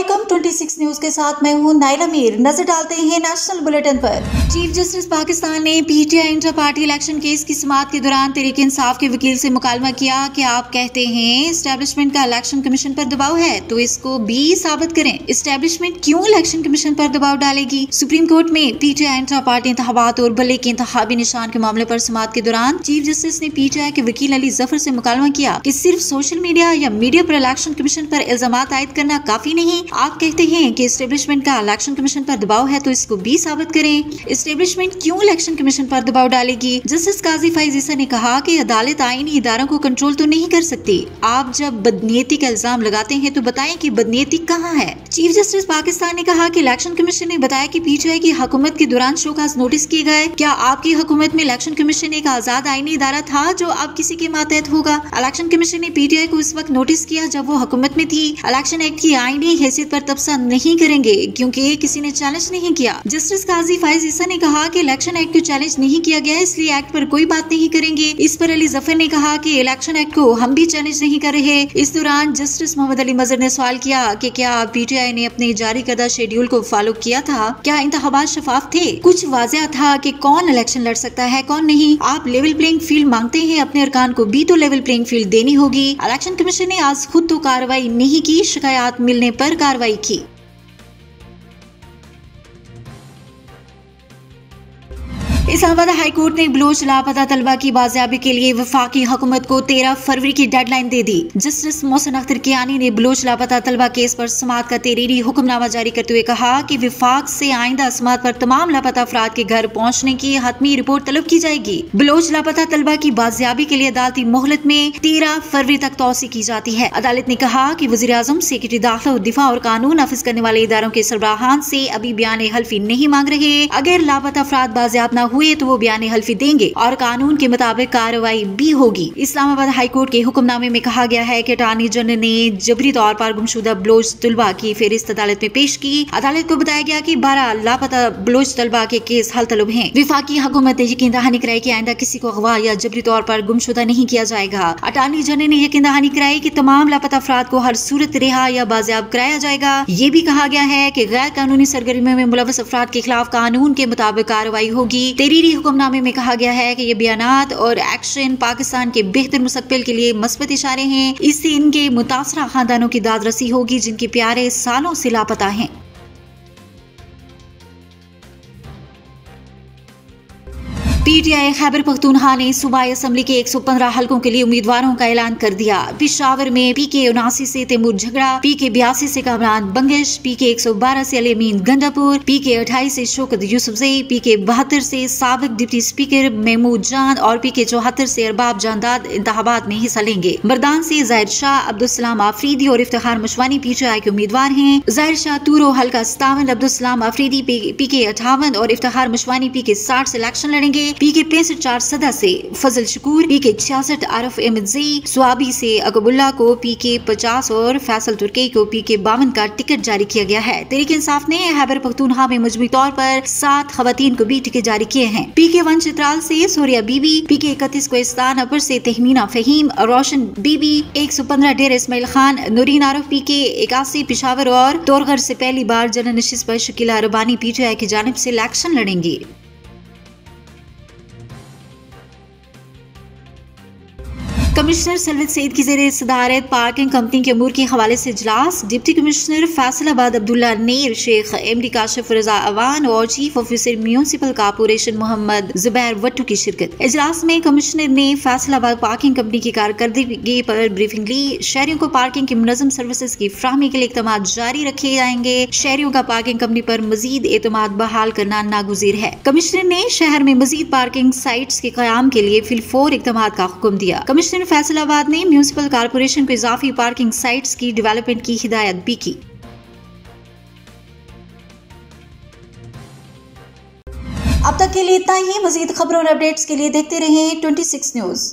Welcome 26 news के साथ मैं हूं नाइला मीर। नजर डालते हैं नेशनल बुलेटिन पर। चीफ जस्टिस पाकिस्तान ने PTI inter party election case की समाअत के दौरान तहरीक इंसाफ के वकील से मुकालमा किया कि आप कहते हैं एस्टेब्लिशमेंट का इलेक्शन कमीशन पर दबाव है तो इसको भी साबित करें। एस्टेब्लिशमेंट क्यों इलेक्शन कमीशन पर दबाव डालेगी? सुप्रीम कोर्ट में पीटीआई इंटर पार्टी इंतखाबात और बल्ले के इंतखाबी निशान के मामले पर समाअत के दौरान चीफ जस्टिस ने पीटीआई के वकील अली जफर से मुकालमा किया कि सिर्फ सोशल मीडिया या मीडिया पर इलेक्शन कमीशन पर इल्जामात आयद करना काफी नहीं। आप कहते हैं कि एस्टेब्लिशमेंट का इलेक्शन कमीशन पर दबाव है तो इसको भी साबित करें। एस्टेब्लिशमेंट क्यों इलेक्शन कमीशन पर दबाव डालेगी? जस्टिस काजी फैज ईसा ने कहा कि अदालत आईनी इदारों को कंट्रोल तो नहीं कर सकती। आप जब बदनीयती का इल्जाम लगाते हैं तो बताएं कि बदनीयती कहाँ है। चीफ जस्टिस पाकिस्तान ने कहा कि इलेक्शन कमीशन ने बताया कि पीटीआई की हुकूमत के दौरान शोकाज नोटिस किए गए। क्या आपकी हुकूमत में इलेक्शन कमीशन एक आजाद आईनी इदारा था जो अब किसी के मातहत होगा? इलेक्शन कमीशन ने पीटीआई को उस वक्त नोटिस किया जब वो हुकूमत में थी। इलेक्शन एक्ट की आईनी हैसियत पर तबसरा नहीं करेंगे क्योंकि किसी ने चैलेंज नहीं किया। जस्टिस काजी फैज ईसा ने कहा कि इलेक्शन एक्ट को चैलेंज नहीं किया गया इसलिए एक्ट पर कोई बात नहीं करेंगे। इस पर अली जफर ने कहा कि इलेक्शन एक्ट को हम भी चैलेंज नहीं कर रहे। इस दौरान जस्टिस मोहम्मद अली मजहर ने सवाल किया कि क्या पीटीआई ने अपने जारी करदा शेड्यूल को फॉलो किया था? क्या इंतखाबात शफाफ थे? कुछ वाज़ेह था कि कौन इलेक्शन लड़ सकता है कौन नहीं? आप लेवल प्लेइंग फील्ड मांगते हैं, अपने अरकान को भी तो लेवल प्लेइंग फील्ड देनी होगी। इलेक्शन कमीशन ने आज खुद तो कार्रवाई नहीं की, शिकायत मिलने पर कार्रवाई की। इस्लामाबाद हाई कोर्ट ने बलोच लापता तलबा की बाजियाबी के लिए वफाकी हुकूमत को 13 फरवरी की डेडलाइन दे दी। जस्टिस मोहसिन अख्तर कियानी ने बलोच लापता तलबा केस पर समाअत का तहरीरी हुक्मनामा जारी करते हुए कहा कि विफाक से आइंदा समाअत पर तमाम लापता अफराद के घर पहुँचने की हतमी रिपोर्ट तलब की जाएगी। बलोच लापता तलबा की बाजियाबी के लिए अदालती मोहलत में 13 फरवरी तक तौसी की जाती है। अदालत ने कहा कि वज़ीर आज़म, सेक्रेटरी दाखिला और दिफा और कानून नाफिज करने वाले इदारों के सरबराहान से अभी बयान हल्फी नहीं मांग रहे। अगर लापता अफराद बाजियाब न हुए तो वो बयान हल्फी देंगे और कानून के मुताबिक कार्रवाई भी होगी। इस्लामाबाद हाई कोर्ट के हुक्मनामे में कहा गया है कि अटॉर्नी जनरल ने जबरी तौर पर गुमशुदा बलोच तलबा की फहरिस्त अदालत में पेश की। अदालत को बताया गया कि 12 लापता बलोच तलबा के केस हल तलब हैं। विफाकी हुकूमत ने यकीन दहानी कराई कि आइंदा किसी को अगवा या जबरी तौर पर गुमशुदा नहीं किया जाएगा। अटॉर्नी जनरल ने यकीन दहानी कराई कि तमाम लापता अफराद को हर सूरत रिहा या बाजियाब कराया जाएगा। ये भी कहा गया है कि गैर कानूनी सरगर्मियों में मुलव्वस अफराद के खिलाफ कानून के मुताबिक कार्रवाई होगी। तहरीरी हुक्मनामे में कहा गया है कि ये बयानात और एक्शन पाकिस्तान के बेहतर मुस्तकबिल के लिए मस्बत इशारे हैं। इससे इनके मुतासरा खानदानों की दादरसी होगी जिनके प्यारे सालों से लापता हैं। पीटीआई खैबर पख्तूनख्वा ने सूबाई असम्बली के 115 हलकों के लिए उम्मीदवारों का ऐलान कर दिया। पिशावर में पीके 79 से तैमूर झगड़ा, पीके 82 से कामरान बंगश, पीके 112 से अली अमीन गंडापुर, पीके 28 से शौकत यूसुफजई, पीके 72 से साबिक डिप्टी स्पीकर महमूद जान और पीके 74 से अरबाब जानदाद इंतखाबात में हिस्सा लेंगे। मर्दान से जाहिर शाह, अब्दुलसलाम आफरीदी और इफ्तिखार मशवानी पीटीआई के उम्मीदवार हैं। जाहिर शाह तूरो हल्का 57, अब्दुलसलाम आफरीदी पीके 58 और इफ्तिखार मशवानी पीके 60 से इलेक्शन लड़ेंगे। पीके 65 चारसदा से फजल शकूर, पीके 66 आरफ अहमद ज़ई, स्वाबी से अकबुल्ला को पीके 50 और फैसल तुर्की को पीके 52 का टिकट जारी किया गया है। तहरीक इंसाफ ने खैबर पख्तूनख्वा में मजमूई तौर पर 7 खवातीन को भी टिकट जारी किए हैं। पीके 1 चित्राल से सोरिया बीबी, पीके 31 कोहिस्तान अपर से तहमीना फहीम, रोशन बीबी, 115 डेर इस्माइल खान, नूरीन आरफ, पीके 81 पिशावर और तोरगर से पहली बार जनरल नशिस्त पर शकीला रबानी पीटीआई की जानिब से इलेक्शन लड़ेंगी। कमिश्नर सलवत सईद की ज़ेरे सदारत पार्किंग कंपनी के अमूर के हवाले से इजलास। Deputy commissioner Faisalabad Abdullah Nayyar Sheikh, MD Kashif Raza Awan और chief officer municipal corporation Mohammad Zubair Wattoo की शिरकत। इजलास में कमिश्नर ने फैसलाबाद पार्किंग कंपनी की कारकर्दगी पर ब्रीफिंग ली। शहरियों को पार्किंग की मुनज़्ज़म सर्विसेज की फ्राहमी के लिए इक़दाम जारी रखे जाएंगे। शहरियों का पार्किंग कंपनी पर मजीद एतमाद बहाल करना नागुज़ीर है। कमिश्नर ने शहर में मजीद पार्किंग साइट्स के क़याम के लिए फिलफोर इक़दाम का हुक्म दिया। कमिश्नर फैसलाबाद ने म्यूनिसिपल कॉर्पोरेशन को इजाफी पार्किंग साइट्स की डेवलपमेंट की हिदायत भी की। अब तक के लिए इतना ही। मजीद खबरों और अपडेट्स के लिए देखते रहें 26 न्यूज।